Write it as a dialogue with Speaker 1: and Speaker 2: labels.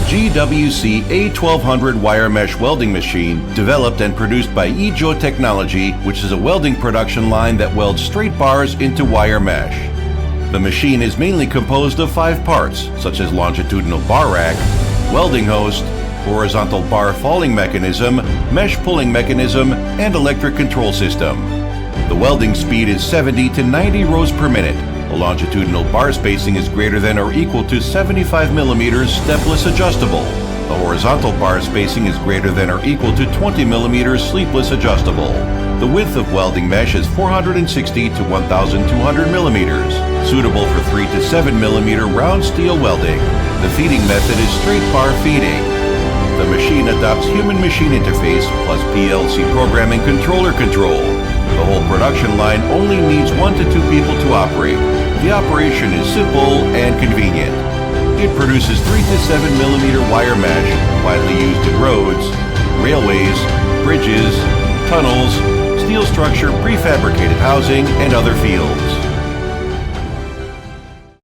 Speaker 1: GWC-A-1200 Wire Mesh Welding Machine, developed and produced by Yizhou Technology, which is a welding production line that welds straight bars into wire mesh. The machine is mainly composed of 5 parts, such as longitudinal bar rack, welding host, horizontal bar falling mechanism, mesh pulling mechanism, and electric control system. The welding speed is 70 to 90 rows per minute. The longitudinal bar spacing is greater than or equal to 75 millimeters stepless adjustable. The horizontal bar spacing is greater than or equal to 20 millimeters sleeveless adjustable. The width of welding mesh is 460 to 1,200 millimeters, suitable for 3 to 7 millimeter round steel welding. The feeding method is straight bar feeding. The machine adopts human-machine interface plus PLC programming controller control. The whole production line only needs 1 to 2 people to operate. The operation is simple and convenient. It produces 3 to 7 millimeter wire mesh, widely used in roads, railways, bridges, tunnels, steel structure, prefabricated housing, and other fields.